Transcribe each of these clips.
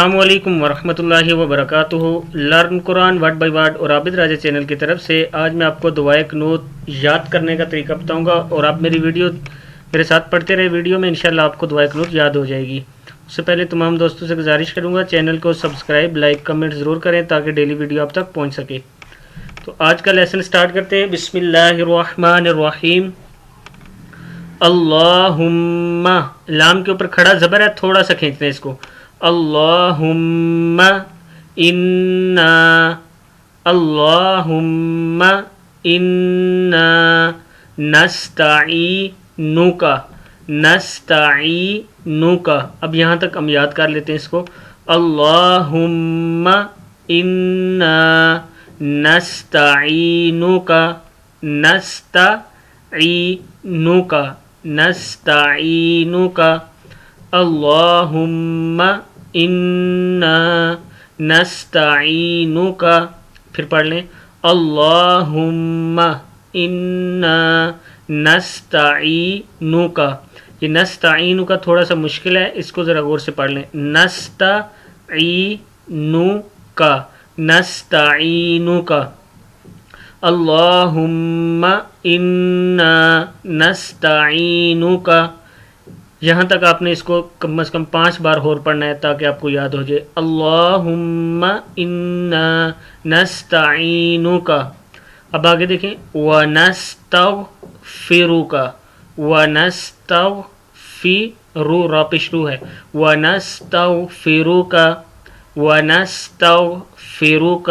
السلام علیکم ورحمۃ اللہ وبرکاتہ۔ Learn Quran word by word اور عابد راجہ چینل کی طرف سے آج میں آپ کو دعائے قنوت یاد کرنے کا طریقہ بتاؤں گا، اور آپ میری ویڈیو میرے ساتھ پڑھتے رہے، ویڈیو میں انشاءاللہ آپ کو دعائے قنوت یاد ہو جائے گی۔ اس سے پہلے تمام دوستوں سے گزارش کروں گا چینل کو سبسکرائب، لائک، کمنٹ ضرور کریں تاکہ ڈیلی ویڈیو آپ تک پہنچ سکے۔ تو آج کا لیسن سٹارٹ کرتے ہیں۔ بسم اللہ الرحمن الرحیم۔ اللہم، لام کے اوپر کھڑا زبر ہے، تھوڑا سا کھینچتے ہیں اس کو۔ اللہم انا، اللہم انا نستعینک، نستعینک۔ اب یہاں تک ہم یاد کر لیتے ہیں اس کو۔ اللہم انا نستعینک، نستعینک، نستعینک۔ اللہم انا نستعینک، پھر پڑھ لیں۔ اللہم انا نستعینک۔ یہ نستعینک تھوڑا سا مشکل ہے، اس کو ذرا غور سے پڑھ لیں۔ نستعینک، نستعینک۔ اللہم انا نستعینک۔ یہاں تک آپ نے اس کو کم از کم 5 بار اور پڑھنا ہے تاکہ آپ کو یاد ہو جائے۔ اللہم انا نستعینک۔ اب آگے دیکھیں۔ وَنَسْتَغْفِرُكَ، وَنَسْتَغْفِرُ، را پیش رو ہے۔ وَنَسْتَغْفِرُكَ، وَنَسْتَغْفِرُكَ،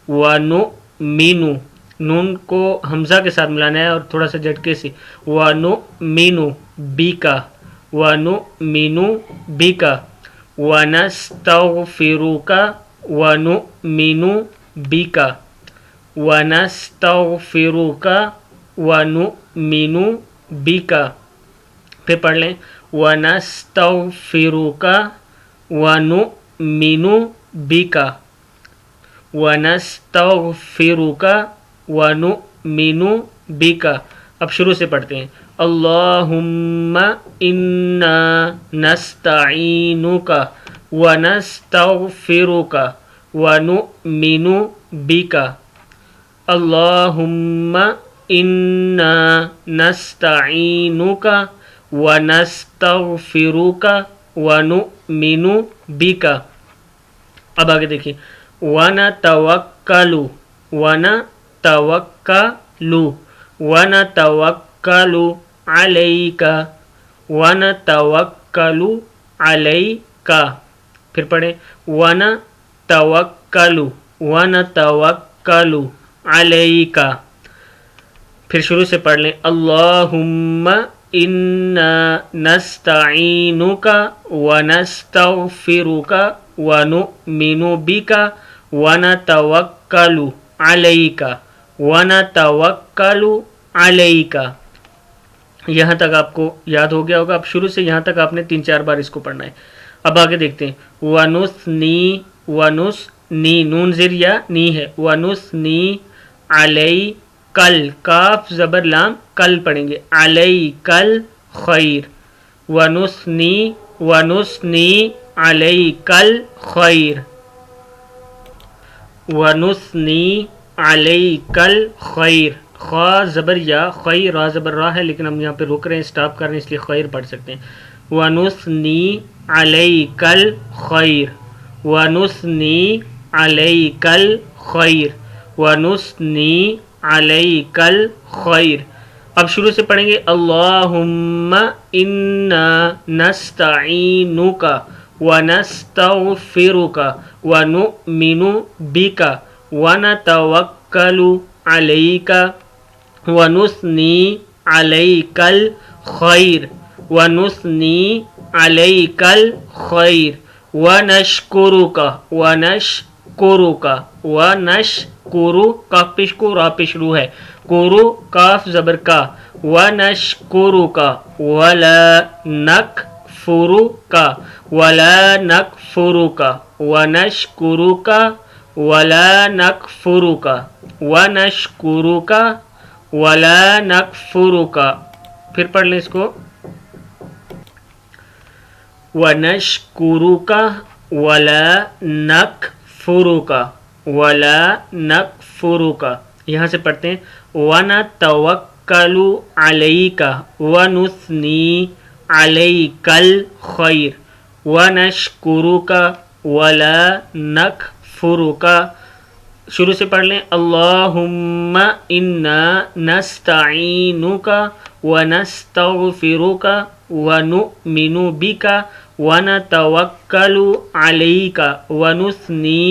وَنُؤْمِنُ، نون کو حمزہ کے ساتھ ملانا ہے اور تھوڑا سا جھٹکے سے۔ وَنُؤْمِنُ بِكَ، وَنُؤْمِنُ بِكَ، وَنَسْتَغْفِرُكَ، وَنُؤْمِنُ بِكَ، وَنَسْتَغْفِرُكَ، وَنُؤْمِنُ بِكَ۔ پھر پڑھ لیں۔ وَنَسْتَغْفِرُكَ، وَنُؤْمِنُ بِكَ، وَنَسْتَغْفِرُكَ، وَنُؤْمِنُ بِكَ۔ اب شروع سے پڑھتے ہیں۔ اللہم انا نستعینک، ونستغفرک، ونؤمن بک۔ اللہم انا نستعینک، ونستغفرک، ونؤمن بک۔ اب آگے دیکھیں۔ وَنَتَوَكَّلُ، وَنَتَوَكَّلُ، وَنَتَوَكَّلُ عَلَيْكَ، وَنَتَوَكَّلُ عَلَيْكَ۔ پھر پڑھیں۔ وَنَتَوَكَّلُ، وَنَتَوَكَّلُ عَلَيْكَ۔ پھر شروع سے پڑھ لیں۔ اللہم انا نستعینک، ونستغفرک، ونؤمن بک، ونتوکل علیک، ونتوکل علیک۔ یہاں تک آپ کو یاد ہو گیا ہوگا۔ اب شروع سے یہاں تک آپ نے 3-4 بار اس کو پڑھنا ہے۔ اب آگے دیکھتے ہیں۔ ونثنی، ونثنی، نون زیر یا نی ہے۔ ونثنی علیکل، کاف زبر لام، کل پڑھیں گے۔ علیکل خیر، ونثنی، ونثنی علیکل خیر، ونثنی علیکل خیر۔ خا زبر یا، خیر، را زبر را ہے، لیکن ہم یہاں پہ رک رہے ہیں، سٹاپ کر رہے ہیں، اس لیے خیر پڑھ سکتے ہیں۔ ونثنی علیکل خیر، ونثنی علیکل خیر، ونثنی علیکل خیر۔ اب شروع سے پڑھیں گے۔ اللہم انا نستعینک، ونستغفرک، ونؤمن بک، ونتوکل علیک، ونثنی علیکل خیر، ونثنی علیکل خیر، ونشکرک، ونشکرک، ونشکرو، کاف پیش کو، را پیش رو ہے۔ کرو، کاف زبر کا۔ ونشکرک، ولا نکفرک، ولا نکفرک، ونشکرک، ولا نکفرک، ونشکرک، ولا نکفرک۔ پھر پڑھ لیں اس کو۔ ونشکرک، ولا نکفرک ولا نکفرک. یہاں سے پڑھتے ہیں ونتوکل علیک ونثنی علیک الخیر ونشکرک ولا نکفرک. شروع سے پڑھ لیں اللہم انا نستعینک ونستغفرک ونؤمن بک ونتوکل علیک ونثنی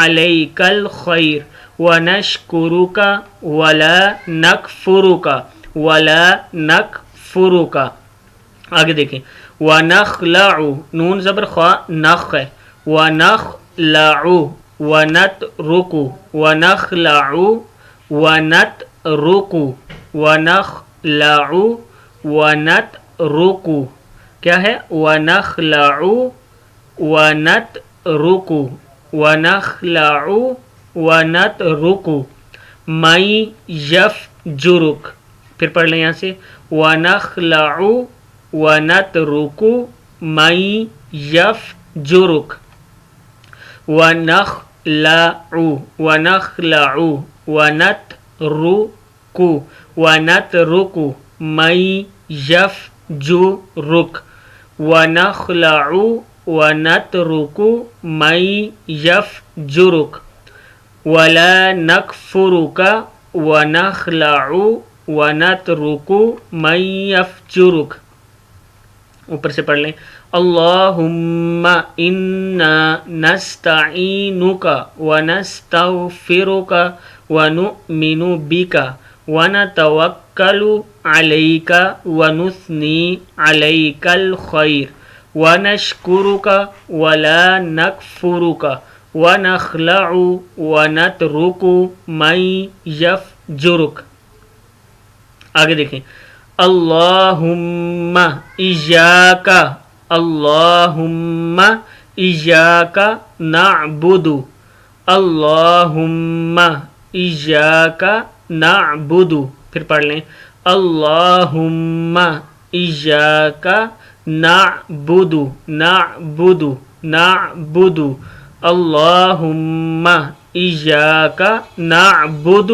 علیک الخیر ونشکرک ولا نکفرک ولا نکفرک. آگے دیکھیں ونخلع نون زبر خوا نخ ہے ونخلع ونترک ونخلع ونترک ونخلع ونترک. کیا ہے ونخلع ونترک ونخلع ونترک من یفجرک. پھر پڑھ لیں یہاں سے ونخلع ونترک من یفجرک ونخلع ونخلع ونترک ونترک من یفجرک ونخلع ونترک من یفجرک ولا نکفرک ونخلع ونترک من یفجرک. اوپر سے پڑھ لیں اللہم انا نستعینک ونستغفرک ونؤمن بک ونتوکل علیک ونثنی علیک الخیر ونشکرک ولا نکفرک ونخلع ونترک من یفجرک. آگے دیکھیں اللہم ایاک اللہم ایاک نعبد اللہم ایاک نعبد. پھر پڑھ لیں اللہم ایاک نعبد نعبد نعبد اللہم ایاک نعبد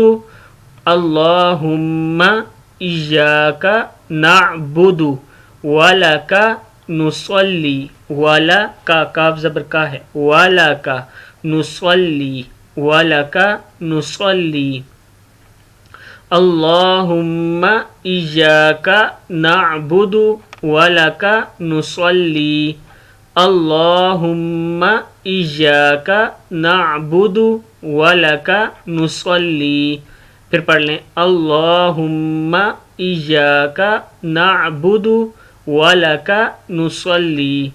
اللہم ایاک نعبد ولک نصلی ولک کاف زبر کا ہے ولک نصلی ولک نصلی اللہم ایاک نعبد ولک نصلی اللہم ایاک نعبد ولک نصلی. پھر پڑھ لیں اللہم ایاک نعبد ولک نصلی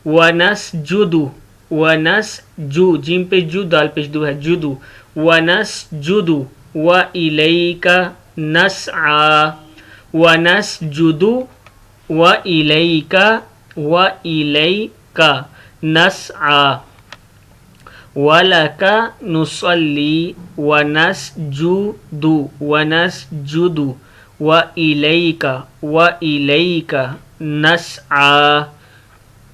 ونسجد ونسجو جیم پہ جو دال پہ دو ہے جدو ونسجد وإلیک نسعی ونسجد وإلیک وإلیک نسعی وَلَكَ نُصَلِّي وَنَسْجُدُ وَنَسْجُدُ وَإِلَيْكَ وَإِلَيْكَ نَسْعَى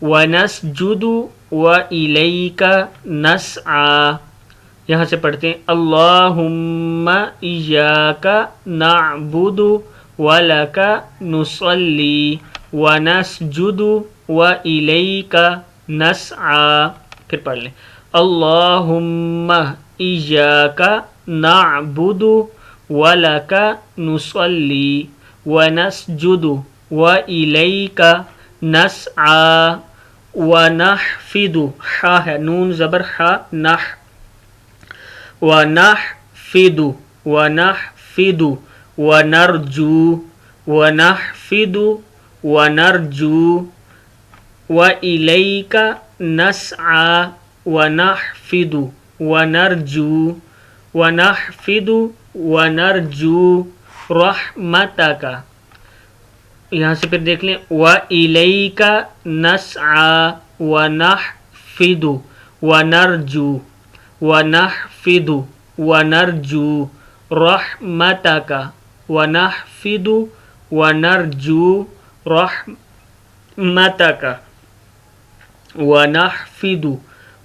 وَنَسْجُدُ وَإِلَيْكَ نَسْعَى. یہاں سے پڑھتے ہیں اللہم ایاک نعبد وَلَكَ نُصَلِّي وَنَسْجُدُ وَإِلَيْكَ نَسْعَى. پھر پڑھ لیں اللہم ایاک نعبد ولک نصلی ونسجد وإلیک نسعی ونحفد حا ہے نون زبر حا نح ونحفد ونحفد ونرجو ونحفد ونرجو وإلیک نسعی ونحفد ونرجو ونحفد ونرجو رحمتک. یہاں سے پھر دیکھ لیں وإلیک نسعی ونحفد ونرجو ونحفد ونرجو رحمتک ونحفد ونرجو رحمتک ونحفد